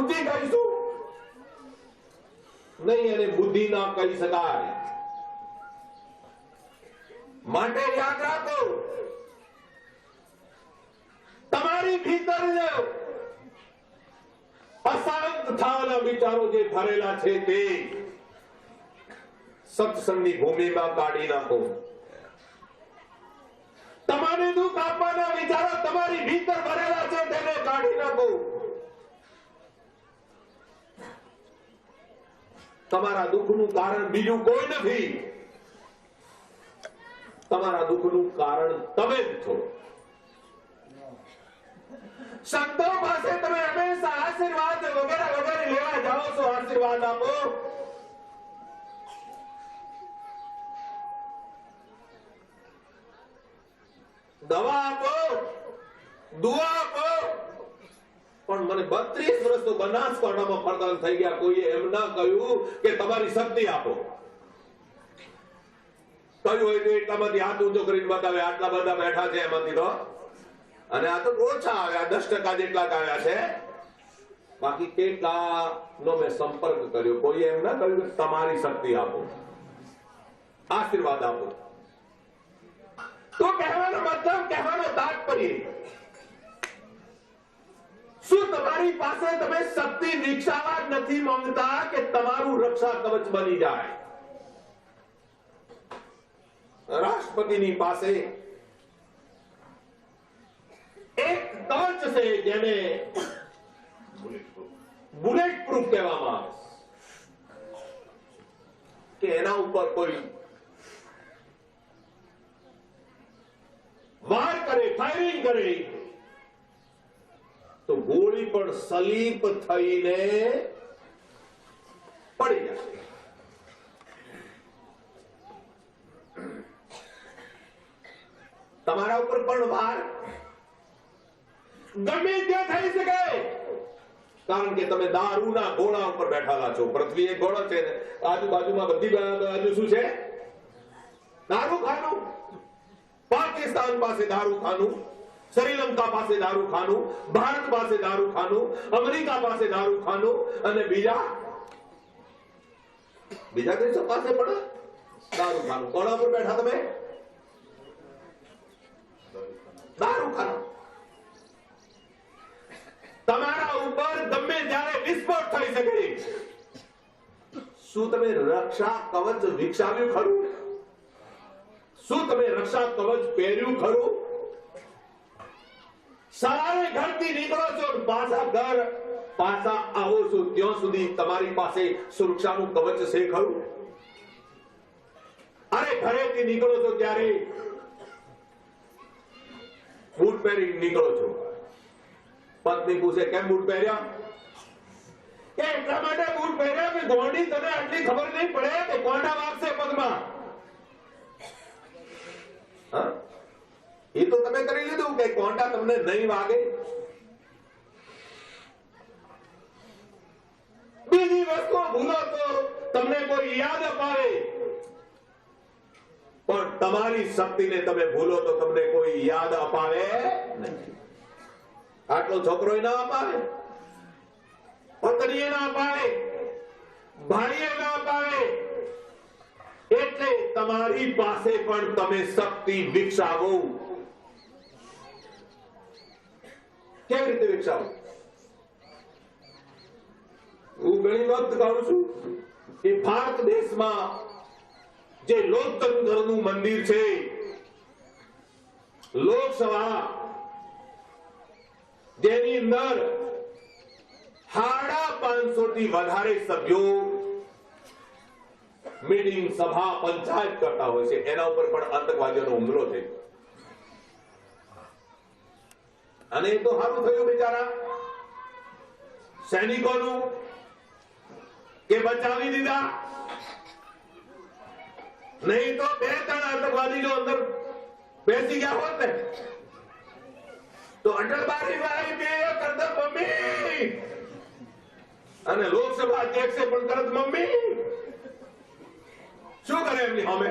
બુદ્ધિ કહીશું નહીં, એને બુદ્ધિ ના કહી શકાય. માટે યાદ રાખો, તમારી ભીતર અશાંત થવાના વિચારો જે ભરેલા છે તે સત્સંગની ભૂમિમાં કાઢી નાખો. તમારે દુઃખ આપવાના વિચારો તમારી ભીતર ભરેલા છે તેને કાઢી નાખો. તમારા દુઃખનું કારણ બીજું કોઈ નથી, તમારા દુઃખનું કારણ તમે જ છો. સંતો પાસે તમે હંમેશા આશીર્વાદ વગેરે વગેરે લેવા જાઓ છો. આશીર્વાદ આપો, દવા આપો, દુઆ આપો, પણ મને 32 વર્ષ તો બનાસકાંઠામાં ફરતા થઈ ગયા, કોઈએ એમ ના કહ્યું કે તમારી શક્તિ આપો. કહ્યું હોય તો એટલામાંથી હાથ ઊંચો કરીને બતાવે, આટલા બધા બેઠા છે એમાંથી તો, અને આ તો ઓછા આવ્યા, 10% જેટલા આવ્યા છે. બાકી કેટલા નો મેં સંપર્ક કર્યો, કોઈ એમ ના કહ્યું કે તમારી શક્તિ આપો, આશીર્વાદ આપો. તો કહેવાનો મતલબ, કહેવાનો તાત્પર્ય, શું તમારી પાસે તમે શક્તિ વિકસાવવા નથી માંગતા કે તમારું રક્ષા કવચ બની જાય? રાષ્ટ્રપતિની પાસે એક કવચ છે જેને બુલેટ પ્રૂફ કહેવામાં આવે કે એના ઉપર કોઈ વાર કરે, ફાયરિંગ કરે તો ગોળી પણ સલીપ થઈને પડી જશે. તમારા ઉપર પણ વાર ગમે ત્યાં થઈ શકે, કારણ કે તમે દારૂના ઘોડા ઉપર બેઠેલા છો. પૃથ્વી એક ઘોડો છે, આજુબાજુમાં બધી બાજુ શું છે? દારૂખાનું. પાકિસ્તાન પાસે દારૂખાનું, શ્રીલંકા પાસે દારૂખાનું, ભારત પાસે દારૂખાનું, અમેરિકા પાસે દારૂખાનું, અને બીજા દેશો પાસે પણ દારૂખાનું. કોના પર બેઠા તમે? દારૂખાનું. તમારા ઉપર ગમે ત્યારે વિસ્ફોટ થઈ શકે. શું તમે રક્ષા કવચ વિકસાવ્યું ખરું? શું તમે રક્ષા કવચ પહેર્યું ખરું? સવારે ઘરથી નીકળો છો, પાછા આવો છો, ત્યાં સુધી તમારી પાસે સુરક્ષાનું કવચ છે ખરું? અરે ઘરેથી નીકળો છો ત્યારે બૂટ પહેરી નીકળો છો, પત્ની પૂછે કેમ બૂટ પહેર્યા? કે એટલા માટે બૂટ પહેર્યા કે ગોંડી તને આટલી ખબર નહીં પડે કે કોંડા વાગશે પગમાં. એ તો તમે કરી લીધું કે કોંડા તમને નહીં વાગે. બીજી વસ્તુ ભૂલો તો તમને કોઈ યાદ અપાવે, પણ તમારી શક્તિને તમે ભૂલો તો તમને કોઈ યાદ અપાવે નહીં. આટલો છોકરો ના અપાવે, પત્ની ના અપાવે, ભાઈએ ના અપાવે. એટલે તમારી પાસે પણ તમે શક્તિ વિકસાવો. કેવી રીતે વિકસાવો? હું ઘણી વખત કહું છું કે ભારત દેશમાં જે લોકતંત્રનું મંદિર છે, લોકસભા, જેની અંદર 550 થી વધારે સભ્યો મીટિંગ, સભા, પંચાયત કરતા હોય છે, એના ઉપર પણ આતંકવાદીઓનો હુમલો થયો. અને એ તો સારું થયું બિચારા સૈનિકોનું કે બચાવી દીધા, નહીં તો 2-3 આતંકવાદીઓ અંદર બેસી ગયા હોત ને તો અટલ બિહારી બે કરતા મમ્મી, અને લોકસભા અધ્યક્ષે પણ તરત મમ્મી. શું કરે એમની સામે?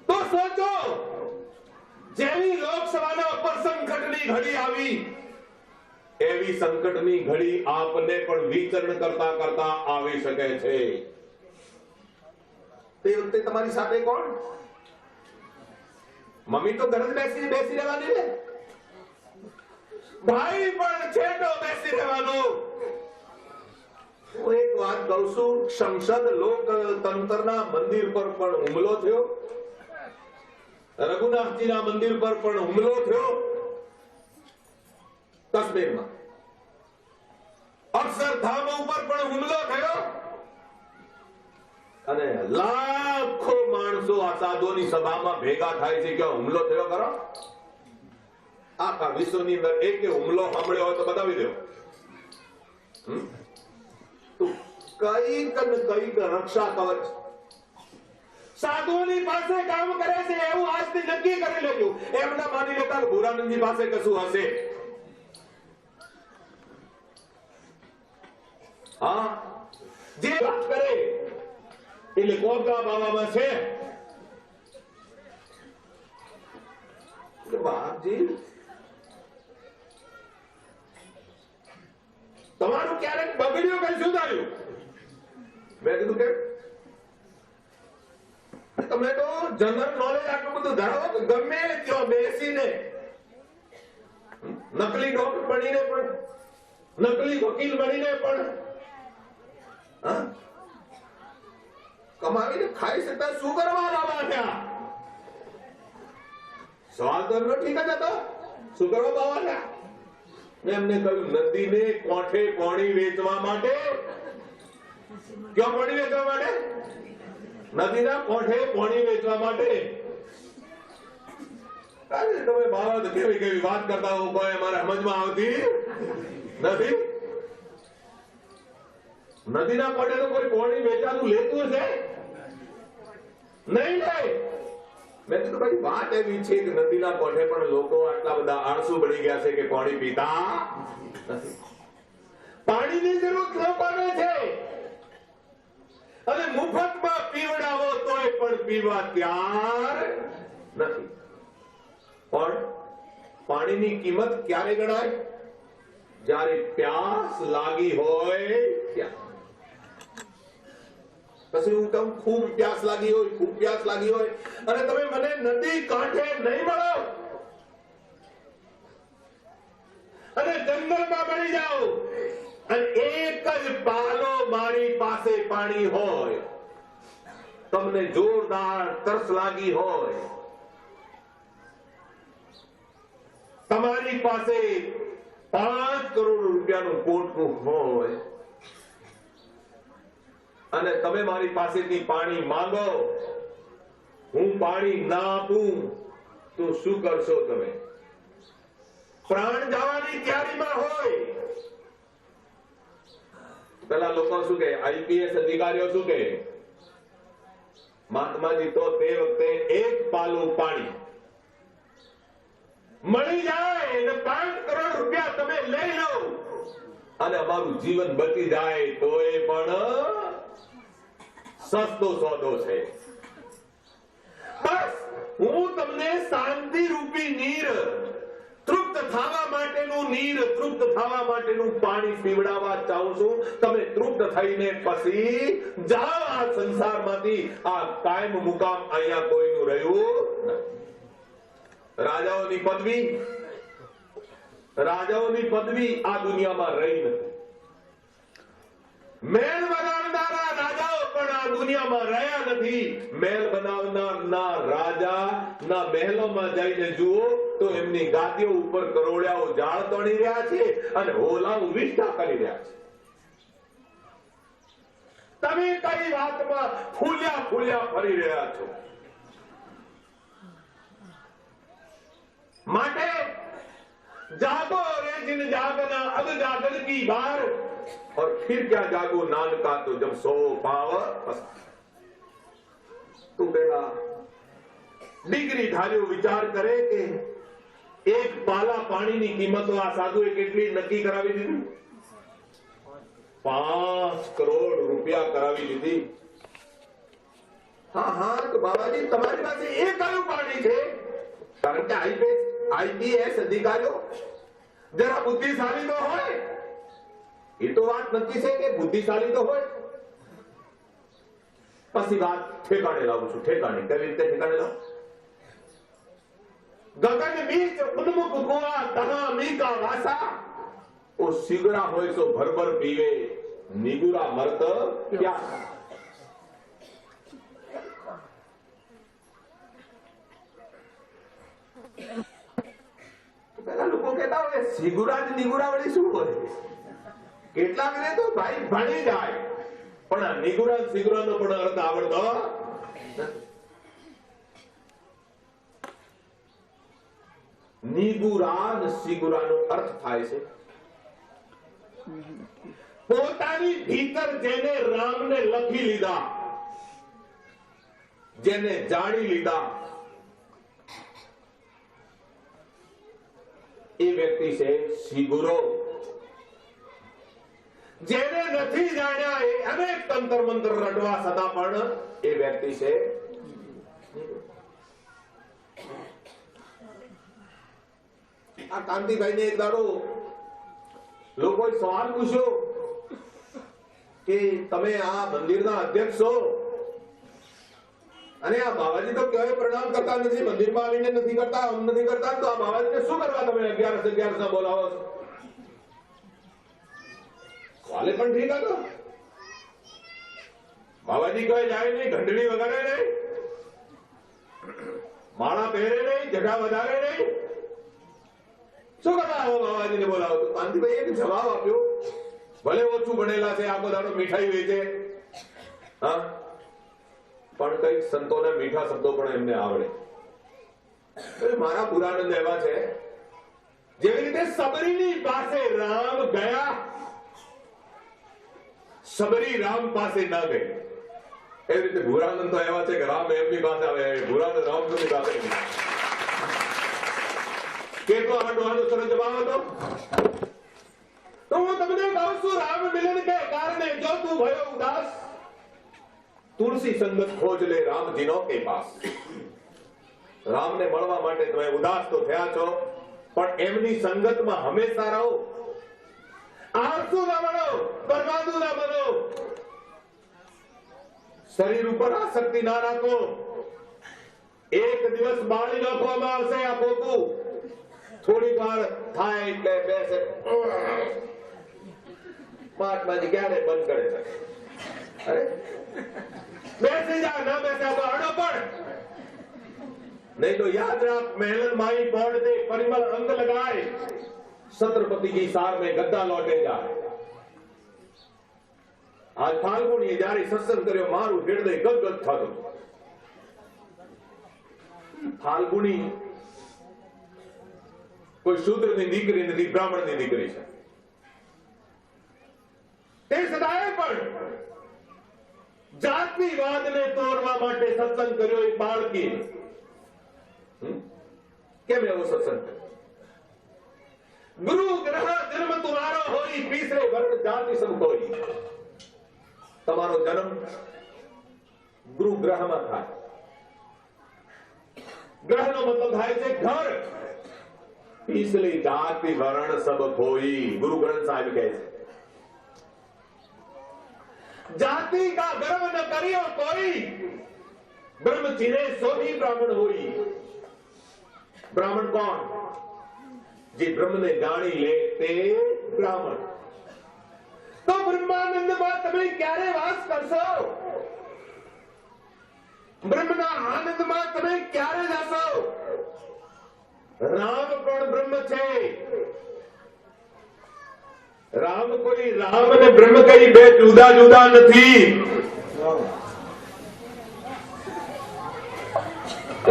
તો સોચો, જેવી લોકસભાના ઉપર સંકટની ઘડી આવી એવી સંકટની ઘડી આપને પણ વિચરણ કરતા કરતા આવી શકે છે. તે વખતે તમારી સાથે કોણ? મમ્મી તો ઘરે બેસી રહેવાની ને, ભાઈ પણ છેટો બેસી રહેવાનું. હું એક વાત કહું છું, સંસદ લોકતંત્રના મંદિર પર પણ હુમલો થયો, રઘુનાથજીના મંદિર પર પણ હુમલો થયો કાશ્મીરમાં, અક્ષરધામ ઉપર પણ હુમલો થયો, અને લાખો માણસો આ સાધુઓની સભામાં ભેગા થાય છે કે હુમલો થયો કરો. આખા વિશ્વની અંદર એક હુમલો સાંભળ્યો હોય તો બતાવી દો. કઈક રક્ષા કવચ સાધુઓની પાસે કામ કરે છે એવું આજથી નક્કી કરી લેજો. એમ ના માની લેતા ભૂરાનંદજી પાસે કશું હશે. હા, જે વાત કરે એટલે કોબા બાવામાં છે. બાપજી, તમારું ક્યારેક બગડ્યું કઈ સુધાર્યું? મેં કીધું કે તમે તો જનરલ નોલેજ આટલું બધું ધરાવો કે ગમે ત્યાં બેસીને નકલી ડોક્ટર બનીને પણ, નકલી વકીલ બનીને પણ કમાવીને ખાઈ શકતા શું કરવા લાવવા થયા? સવાલ તો એમનો ઠીક જ હતો, શું કરવા બાવા થયા? એમને કહ્યું નદીને કોઠે પાણી વેચવા માટે. ક્યાં પાણી વેચવા માટે? નદીના કોઠે પાણી વેચવા માટે. તમે બાવા તો કેવી કેવી વાત કરતા હો, કોઈ અમારે સમજમાં આવતી નથી. નદીના કોઠે તો કોઈ પાણી વેચાતું લેતું હશે નહીં. મેં કીધું ભાઈ વાત એવી છે કે નદીના કોઠે પણ લોકો આટલા બધા આળસુ બની ગયા છે કે પાણી પીતા નથી. પાણીની જરૂર લોકોને છે, અને મુફતમાં પીવડાવો તોય પણ પીવા તૈયાર નથી. પણ પાણીની કિંમત ક્યારે ગણાય? જ્યારે પ્યાસ લાગી હોય ત્યાં. પછી હું કહું ખૂબ પ્યાસ લાગી હોય, ખૂબ પ્યાસ લાગી હોય, અને તમે મને નદી કાંઠે નહીં મળો અને જંગલમાં મળી જાઓ, અને એક જ પાલો મારી પાસે પાણી હોય, તમને જોરદાર તરસ લાગી હોય, તમારી પાસે 5 કરોડ રૂપિયાનું કોટનું હોય, અને તમે મારી પાસેથી પાણી માંગો, હું પાણી ના આપું તો શું કરશો તમે? પ્રાણ જવાની તૈયારીમાં હોય. પેલા લોકો શું કહે, આઈપીએસ અધિકારીઓ શું કહે, મહાત્માજી તો તે વખતે એક પાલું પાણી મળી જાય અને 5 કરોડ રૂપિયા તમે લઈ લો અને અમારું જીવન બચી જાય તો એ પણ સસ્તો સોદો છે. બસ હું તમને શાંતિ રૂપી નીર, તૃપ્ત થવા માટેનું નીર, તૃપ્ત થવા માટેનું પાણી પીવડાવવા ચાહું છું. તમે તૃપ્ત થઈને પછી જાઓ આ સંસારમાંથી. આ કાયમ મુકામ અહીંયા કોઈનું રહ્યું નથી. રાજાઓની પદવી આ દુનિયામાં રહી નથી. મહેલ બનાવનારા રાજાઓ પણ આ દુનિયામાં રહ્યા નથી. મહેલ બનાવનારના રાજા ના મહેલોમાં જઈને જુઓ તો એમની ગાદીઓ ઉપર કરોડિયાઓ ઝાડ તોડી રહ્યા છે અને હોલાઓ વિષ્ઠા કરી રહ્યા છે. તમે કઈ વાતમાં ફૂલ્યા ફરી રહ્યા છો? માટે जागो रे जिन जागना, अब जागन की बार, और फिर क्या जागो नानका तो जब सो पाव. તું પેલા ડિગ્રી ધાર્યો વિચાર કરે કે એક પાલા પાણીની કિંમત આ સાધુએ કેટલી નક્કી કરાવી દીધી? 5 કરોડ રૂપિયા કરાવી દીધી. હા તો બાબાજી તમારી પાસે એ કયું પાણી છે? કારણ કે આઈપીએસ અધિકારીઓ જરા બુદ્ધિશાળી તો હોય. એ તો વાત નક્કી છે કે બુદ્ધિશાળી તો હોય. પછી વાત ઠેકાણે લાવું છું. ઠેકાણે કેવી રીતે ઠેકાણે લાવું? ગગન બીચ ઉન્મુખ કુઆ તહા મીકા વાસા ઓ સિગરા હોય તો ભરભર પીવે નિગુરા મરત પ્યાસા. પેલા લોકો કહેતા હોય સિગુરા ને નિગુરા વળી શું હોય? કેટલાક ને તો ભાઈ ભણી જાય પણ આ નિગુરા સિગુરા નો પણ અર્થ આવડતો નથી. નિગુરા ને સિગુરા નો અર્થ થાય છે પોતાની ભીતર જેને રામને લખી લીધા, જેને જાણી લીધા, એ વ્યક્તિ છે સિગુરો. જેને નથી જાણ્યા એ અનેક તંત્ર મંત્ર રટવા છતાં પણ એ વ્યક્તિ છે. આ કાંતિભાઈ ને એક દાડો લોકોએ સવાલ પૂછ્યો કે તમે આ મંદિરના અધ્યક્ષ છો અને આ બાબાજી તો ક્યાંય પ્રણામ કરતા નથી, મંદિરમાં આવીને નથી કરતા, આમ નથી કરતા, તો આ બાબાજીને શું કરવા તમે 11 ના બોલાવો છો? સવાલે પણ ઠીક હતો. બાબાજી કહે જાય નહીં, ઘંટડી વગાડે નહીં, માળા પહેરે નહીં, જગા વધારે નહીં, શું કરવા આવો બાબાજીને બોલાવો? તો કાંતિભાઈ એક જવાબ આપ્યો, ભલે ઓછું ભણેલા છે, આખો દાડો મીઠાઈ વેચે, હા, પણ કઈક સંતોના મીઠા શબ્દો પણ એમને આવડે. મારા પુરાણ એવા છે જેવી રીતે સબરીની પાસે રામ ગયા, સબરી રામ પાસે ના ગઈ, એવી રીતે ભુરાનંદ તો એવા છે કે રામ એમની પાસે આવે, ભુરાનંદ રામની પાસે નહીં. કેટલો આનો સરસ જવાબ હતો. તો હું તમને કહું છું, રામ મિલન કે કારણે જો તું ભયો ઉદાસ, તુલસી સંગત ખોજ લે રામજીનો કે પાસ. રામને મળવા માટે તમે ઉદાસ તો થયા છો, પણ એમની સંગતમાં હંમેશા રહો. આળસુ ના બનો, બરબાદુ ના બનો, શરીર ઉપર આસક્તિ ના રાખો. એક દિવસ બાળી નાખવામાં આવશે આ પોતું. થોડી વાર થાય એટલે બેસે, મહાત્માજી ક્યારે બંધ કરે છે? અરે બેસી જા, ના બેસા તો અડો પણ नहीं तो याद रख, महलन माई पौड़ दे परिमल अंग लगाए, छत्रपति की सार में गद्दा लौटे जाए. आज फाल्गुनी जारी सत्संग કર્યો, મારું હૃદય ગદગદ થતું. ફાલ્ગુની કોઈ શૂદ્રની દીકરી નથી, બ્રાહ્મણની દીકરી છે. તે સદાય પણ જાતિવાદને તોડવા માટે સત્સંગ કર્યો. એક બાળકી કેમ એવો સત્સંગ? गुरु ग्रह जन्म तुम्हारो होई, तीसरे वर्ण जाति सब कोई. તમારો જન્મ ગુરુ ગ્રહમાં થાય. ગ્રહનો મતલબ થાય છે ઘર. तीसरी जाति वर्ण सब कोई, गुरु ग्रंथ साहिब કહે છે. जाति का गर्व न करियो कोई, ब्रह्म चिरे सो ही ब्राह्मण होई. ब्राह्मण कौन? જે બ્રહ્મને જાણી લે તે બ્રાહ્મણ. તો બ્રહ્માનંદમાં તમે ક્યારે વાસ કરશો? બ્રહ્મના આનંદમાં તમે ક્યારે જશો? રામ પણ બ્રહ્મ છે. રામ કોઈ રામ અને બ્રહ્મ કઈ બે જુદા જુદા નથી.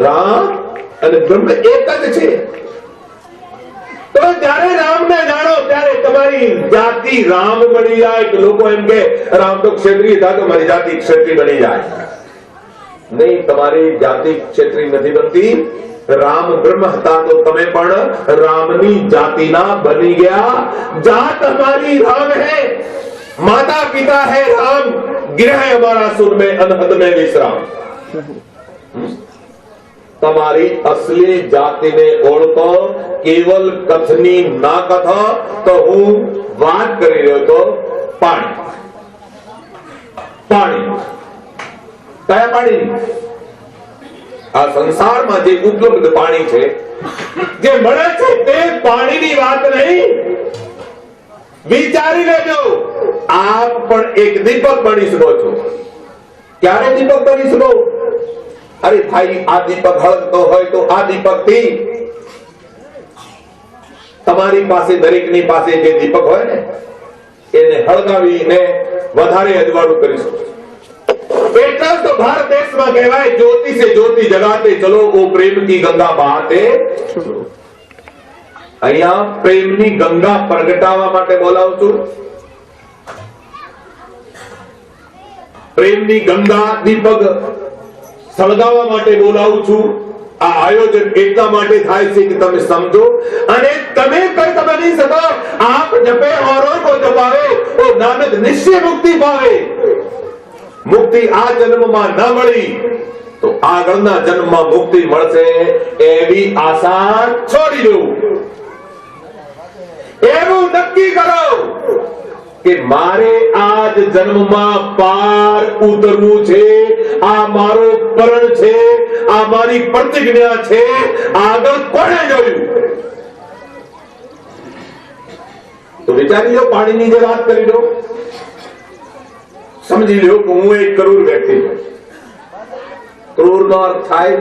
રામ અને બ્રહ્મ એક જ છે. તો જ્યારે રામને જાણો ત્યારે તમારી જાતિ રામ બની જાય. કે લોકો એમ કે રામ તો ક્ષત્રિય था, तो મારી જાતિ ક્ષત્રિય બની જાય. નહીં, તમારી જાતિ ક્ષત્રિય નથી બનતી. રામ બ્રહ્મ હતા તો તમે પણ રામની જાતિના બની ગયા. जात हमारी राम है, माता पिता है राम, गृह हमारा सुर में अनहद में विश्राम. તમારી અસલી જાતિને ઓળખો. કેવલ કથની ના કથો તો હું વાત કરી રહ્યો તો પાણી. પાણી કયા પાણી? આ સંસારમાં જે ઉપલબ્ધ પાણી છે, જે મળે છે તે પાણીની વાત નહીં. વિચારી લેજો, આપ પણ એક દીપક બની શકો છો. ક્યારે દીપક બની શકો? અરે ભાઈ, આ દીપક હળગતો હોય તો આ દીપક થી તમારી પાસે, દરેકની પાસે જે દીપક હોય ને એને હળગાવીને વધારે અજવાળું કરી શકો. એટલા તો ભારત દેશમાં કહેવાય, જ્યોતિ સે જ્યોતિ જગાતે ચલો, ઓ પ્રેમ કી ગંગા બહાતે ચલો. અહીંયા પ્રેમની ગંગા પ્રગટાવવા માટે બોલાવું છું. પ્રેમની ગંગા દીપક સળગાવવા માટે બોલાવું છું. આ આયોજન એટલા માટે થાય છે કે તમે સમજો, અને તમે કઈ બની શકો. આપ જપે औरों को जपावे, वो नानक निश्चय मुक्ति पावे. મુક્તિ આ જન્મમાં ન મળી તો આગળના જન્મમાં મુક્તિ મળશે એવી આશા છોડી દો. એવું નક્કી કરો કે મારે આજ જન્મમાં પાર ઉતરવું છે. આ મારો પરણ છે, આ મારી પ્રતિજ્ઞા છે. આગળ કોણે જોયું? તો વિચારી લો, પાણીની જે વાત કરી દો, સમજી લો કે હું એક ક્રૂર વ્યક્તિ છું. ક્રૂરનો અર્થ થાય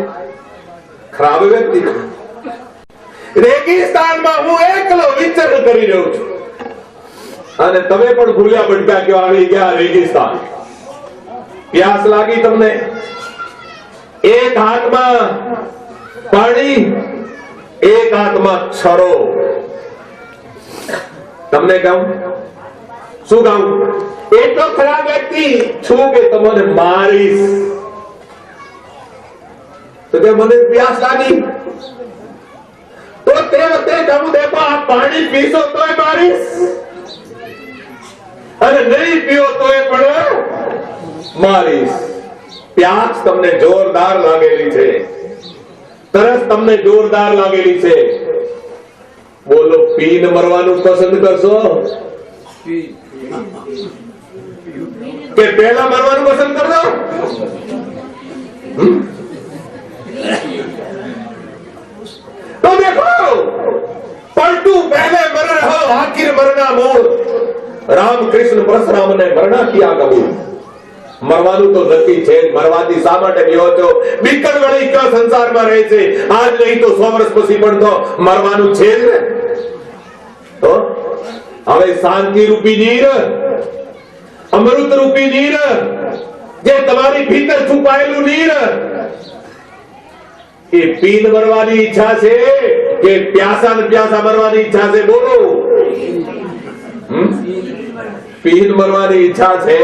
ખરાબ વ્યક્તિ છું. રેગિસ્તાનમાં હું એકલો વિચરણ કરી રહ્યો છું, અને તમે પણ ભૂલ્યા ભટક્યા કે આવી ગયા રેગિસ્તાન. પ્યાસ લાગી તમને, એક હાથમાં પાણી, એક હાથમાં છરો. તમને કહું, શું કહું? એટલો ખરાબ વ્યક્તિ છું કે તમને મારીશ. તો કે મને પ્યાસ લાગી તો તે વખતે કહું, દેખો આ પાણી પીશો તોય મારીશ, અને નહીં પીઓ તોય પણ મારીશ. પ્યાસ તમને જોરદાર લાગેલી છે, તરસ તમને જોરદાર લાગેલી છે. બોલો, પીને મરવાનું પસંદ કરશો કે પહેલા મરવાનું પસંદ કરશો? તો देखो, पलटू पहले मर रहो, आखिर मरना मोर. रामकृष्ण परशुराम ने मरना किया कबूल. મરવાનું તો નક્કી છે. મરવાથી શા માટે બીવો છો? બીકણ વળી કયો સંસારમાં રહે છે? આજ નહીં તો 100 વર્ષ પછી પણ તો મરવાનું છે જ ને. તો હવે શાંતિ રૂપી નીર, અમૃત રૂપી નીર, જે તમારી ભીતર છુપાયેલું નીર, એ પીન મરવાની ઈચ્છા છે કે પ્યાસા ને પ્યાસા મરવાની ઈચ્છા છે? બોલો. પીન મરવાની ઈચ્છા છે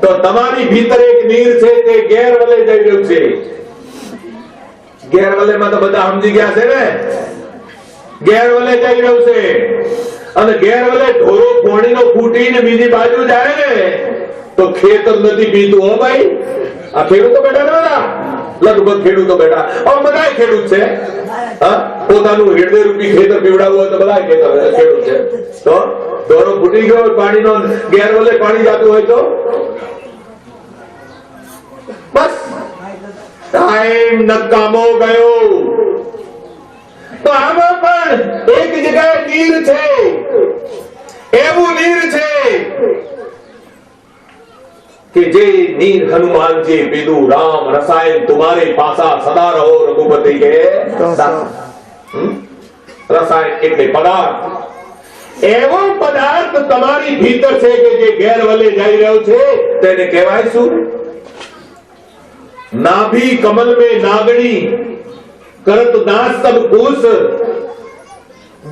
તો તમારી ભીતર એક નીર છે તે ગેરવલે જઈ રહ્યું છે. ગેરવલેમાં તો બધા સમજી ગયા છે ને. ગેરવલે જઈ રહ્યું છે, અને ગેરવલે ઢોરો પોણીનો ફૂટીને બીજી બાજુ જાય ને તો ખેતર નથી પીતું. હો ભાઈ, આ ખેડૂતો બેઠા ને બધા, લગભગ ખેડૂતો બેઠા. બધા ખેડૂત છે. પોતાનું હૃદય રૂપી ખેતર પીવડાવવું હોય તો બધા ખેડૂત છે. તો ઢોરો ફૂટી ગયો, પાણીનો ગેરવલે પાણી જાતું હોય તો બસ ટાઈમ નકામો ગયો. તો આમાં પણ એક જગ્યાએ નીર છે, એવું નીર છે કે જે નીર હનુમાનજી પીધું. રામ રસાયણ તુમારે પાસા, સદા રહો રઘુપતિ કે રસાયણ એટલે પદાર્થ. એવો પદાર્થ તમારી ભીતર છે કે જે ગેરવલે જઈ રહ્યો છે. તેને કહેવાય શું? नाभि कमल में नागणी, करत दास सब कूस,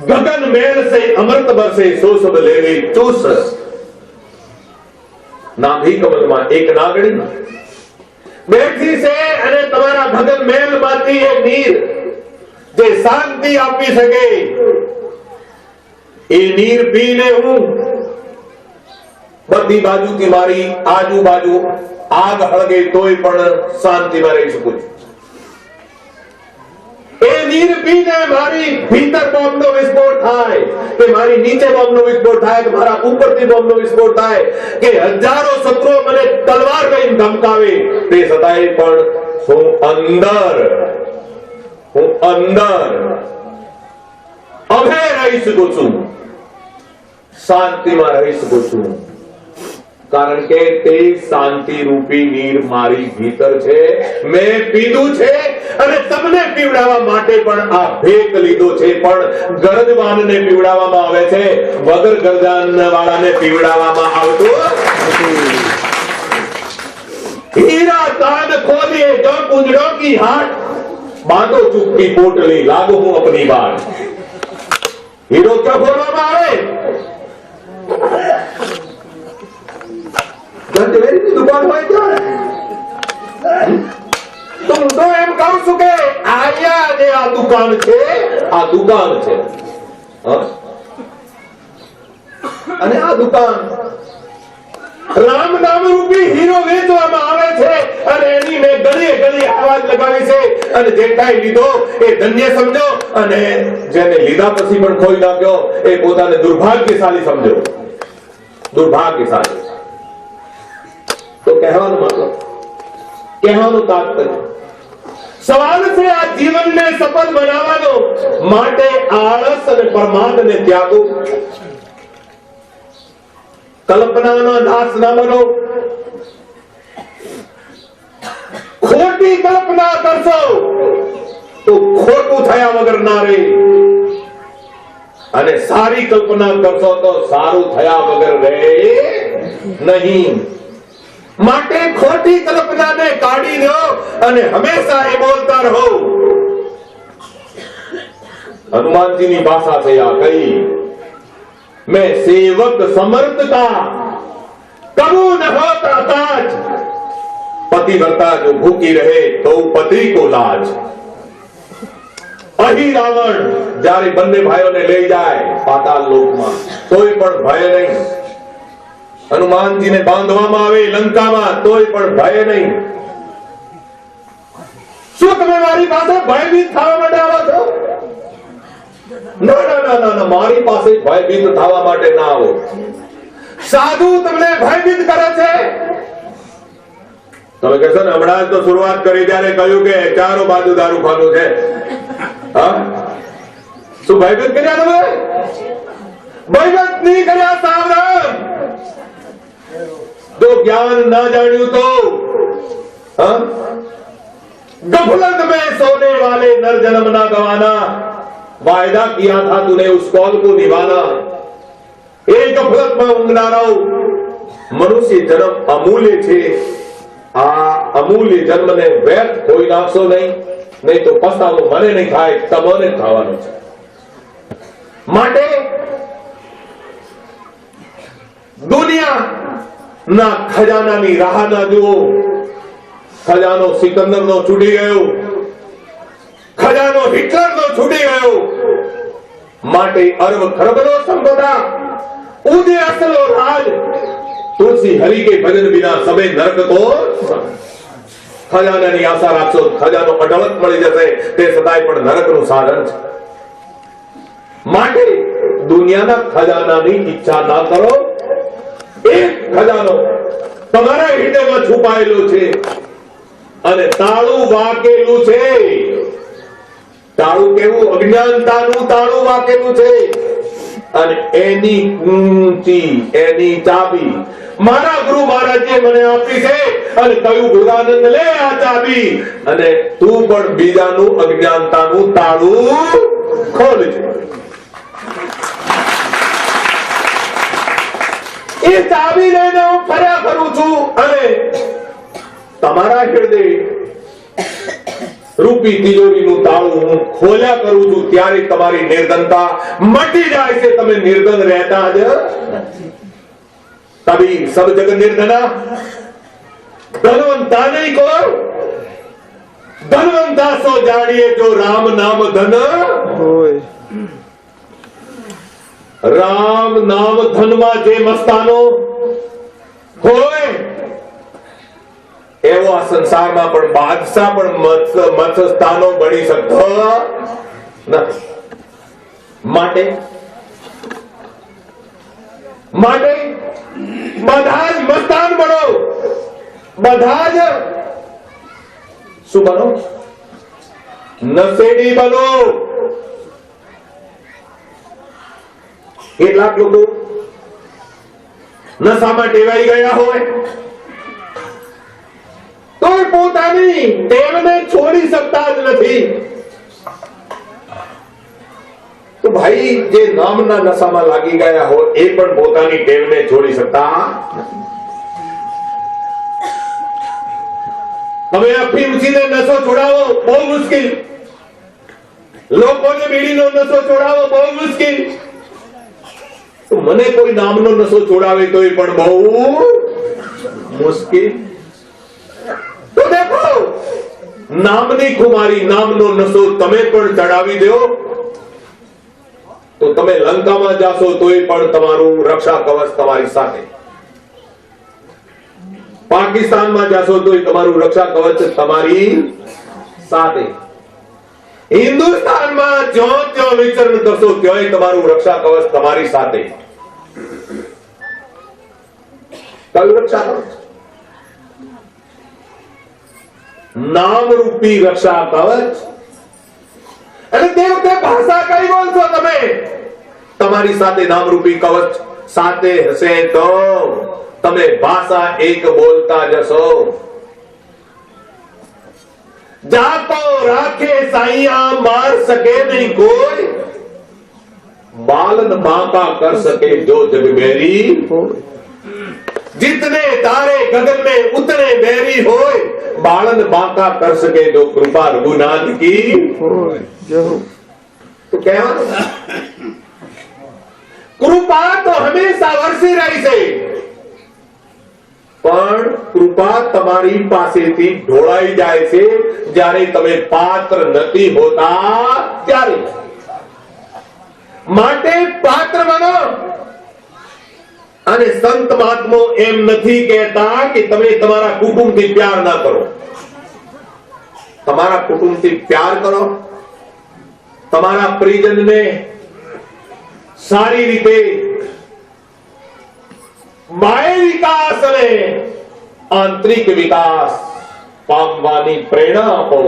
गगन मेल से अमृत बरसे, सो सब लेवे चूस. नाभि कमल में एक नागणी બેઠી છે, અને તમારા ભગન મેલમાંથી એક નીર જે શાંતિ આપી શકે, એ નીર પીને હું બધી બાજુથી મારી આજુબાજુ આગ હળગે તોય પણ શાંતિમાં રહી શકું છું. એ નીર પીને મારી ભીતર બોમ્બનો વિસ્ફોટ થાય, કે મારી નીચે બોમ્બનો વિસ્ફોટ થાય, કે મારા ઉપરથી બોમ્બનો વિસ્ફોટ થાય, કે હજારો શત્રુઓ મને તલવાર લઈને ધમકાવે, તે છતાંય પણ હું અંદર અભય રહી શકું છું, શાંતિમાં રહી શકું છું, કારણ કે તે શાંતિ રૂપી નીર મારી ભીતર છે, મેં પીધું છે અને તમને પીવડાવવા માટે પણ આ ભેખ લીધો છે. પણ ગરજવાનને પીવડાવવામાં આવે છે, વગર ગરદાન વાળાને પીવડાવવામાં આવતું. हीरा कान खोलिए जो कुंजड़ों की हाट, बांधो चुप्पी पोटली लागो हूं अपनी बात. हीरो क्या बोलવામાં આવે? ગંધવેરીની દુકાન હોય ત્યાં તો હું તો એમ કહું છું કે આયા જે આ દુકાન છે, આ દુકાન છે, અને આ દુકાન રામ નામ રૂપી હીરો વેચવામાં આવે છે, અને એની મેં ગળીએ ગળીએ આવાજ લગાવી છે, અને જેટાઈ લીધો એ ધન્ય સમજો, અને જેને લીધા પછી પણ ખોઈ નાખ્યો એ પોતાને દુર્ભાગ્યશાળી સમજો, દુર્ભાગ્યશાળી. તો કહેવાનો મતલબ, કહેવાનું તાત્પર્ય, સવાલ છે આ જીવનને સફળ બનાવવાનો, માટે આળસ અને પ્રમાદને ત્યાગો, કલ્પનાનો દાસ ના બનો. ખોટી કલ્પના કરશો તો ખોટું થયા વગર ના રહે, અને સારી કલ્પના કરશો તો સારું થયા વગર રહે નહીં. માટે ખોટી કલ્પનાને કાઢી દો અને હંમેશા એ બોલતા રહો. હનુમાનજીની ભાષા છે આ કઈ, मैं सेवक समर्थ का कबू न होता ताज, पतिव्रता जो भूखी રહે તો પતિ કો લાજ. અહીં રાવણ જ્યારે બંને ભાઈઓને લઈ જાય પાતાળ લોકમાં તોય પણ ભય નહીં, હનુમાનજીને બાંધવામાં આવે લંકામાં તોય પણ ભય નહીં. શું તમે મારી પાસે ભયભીત થવા માટે આવો છો? ના ના ના ના, મારી પાસે ભયભીત થવા માટે ના આવો. સાધુ તમને ભયભીત કરે છે. તમે કહેશો ને હમણાં તો શરૂઆત કરી ત્યારે કહ્યું કે ચારો બાજુ દારૂખાનું છે. શું ભયભીત કર્યા તમે? ભયભીત નહીં કર્યા. સાવધાન, જો જ્ઞાન ના જાણ્યું તો गफलत में सोने वाले नर जन्म ना गवाना, वायदा किया था तूने उस कौल को निभाना. एक गफलत में ઊંઘનારાઓ મનુષ્ય જન્મ અમૂલ્ય છે. આ અમૂલ્ય જન્મને વ્યર્થ કોઈ નાખશો નહીં તો પસ્તાવો મને નહીં થાય, તમને થવાનો છે. માટે દુનિયાના ખજાનાની રાહ ના જુઓ. ખજાનો સિકંદરનો છૂટી ગયો, ખજાનો હિટલરનો છૂટી ગયો. માટે અરબ ખરબનો સંપદા ઉદય અસલો રાજ, તુલસી હરિ કે ભજન વિના સબે નરક તો. ખજાનાની આશા રાખશો, ખજાનો અઢળક મળી જશે, તે છતાંય પણ નરકનું સાધન છે. માટે દુનિયાના ખજાનાની ઈચ્છા ના કરો. એક ખજાનો તમારા હૃદયમાં છુપાયેલો છે, અને તાળું વાકેલું છે. તાળું કેવું? અજ્ઞાનતાનું તાળું વાકેલું છે, અને એની કુંચી, એની ચાબી મારા ગુરુ મહારાજે મને આપી છે, અને કહ્યું ગુરુદાનંદ લે આ ચાબી, અને તું પણ બીજાનું અજ્ઞાનતાનું તાળું ખોલજે. એ ચાબી લઈને હું ફર્યા કરું છું, અને તમારા હૃદય રૂપી તિજોરીનું તાળું હું ખોલ્યા કરું છું. ત્યારે તમારી નિર્ધનતા મટી જાય છે. તમે નિર્ધન રહેતા જ તभी सब जग निर्धना, धनवंता नहीं को धनवंता सो जानिए जो राम नाम धन होय. राम नाम धનમાં જે મસ્તાનો હોય એવો આ સંસારમાં પણ બાદશાહ પણ મત્સ્યસ્થાનો બની શકતો નથી. માટે બધા જ મસ્તાન બનો, બધા જ શું બનો? નશેડી બનો. કેટલાક લોકો નશામાં ટેવાઈ ગયા હોય તો પોતાની ટેવને છોડી શકતા જ નથી. તો ભાઈ જે નામના નશામાં લાગી ગયા હોય એ પણ પોતાની ટેવને છોડી શકતા નથી. હવે અફીમ ઉછીને નશો છોડાવો બહુ મુશ્કેલ, લોકોને બીડીનો નશો છોડાવો બહુ મુશ્કેલ. તો મને કોઈ નામનો નશો છોડાવે તો એ પણ બહુ મુશ્કેલ. તો દેખો, નામની ખુમારી, નામનો નશો તમે પણ ચડાવી દો તો તમે લંકામાં જાશો તો એ પણ તમારું રક્ષા કવચ તમારી સાથે. પાકિસ્તાનમાં જાશો તો એ તમારું રક્ષા કવચ તમારી સાથે. હિન્દુસ્તાનમાં જ્યાં ત્યાં વિચરણ કરશો ત્યાંય તમારું રક્ષા કવચ તમારી સાથે. કયું રક્ષા કવચ? નામ રૂપી રક્ષા કવચ. અને તે વખતે ભાષા કઈ બોલશો તમે? તમારી સાથે નામ રૂપી કવચ સાથે હશે તો તમે ભાષા એક બોલતા જશો. જાતો રાખે સાઈયા માર સકે નહીં કોઈ, बालन बांका कर सके जो जग बैरी होय। जितने तारे गगन में उतने बैरी होय, बालन बांका कर सके जो कृपा रघुनाथ की होय। तो क्या कृपा तो हमेशा वरसी रही છે, પણ કૃપા તમારી પાસેથી ઢોળાઈ જાય છે જ્યારે તમે પાત્ર નથી હોતા ત્યારે. માટે પાત્ર બનો. અને સંત મહાત્મો એમ નથી કહેતા કે તમે તમારા કુટુંબથી પ્યાર ના કરો. તમારા કુટુંબથી પ્યાર કરો, તમારા પરિજનને સારી રીતે બાહ્ય વિકાસ અને આંતરિક વિકાસ પામવાની પ્રેરણા આપો.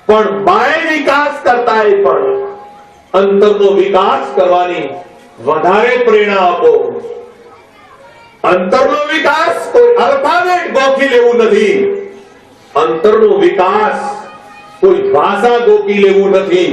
પણ બાહ્ય વિકાસ કરતાંય પણ અંતરનો વિકાસ કરવાની વધારે પ્રેરણા આપો. અંતરનો વિકાસ કોઈ અલ્ફાબેટ ગોખી લેવું નથી. અંતરનો વિકાસ કોઈ ભાષા ગોખી લેવું નથી.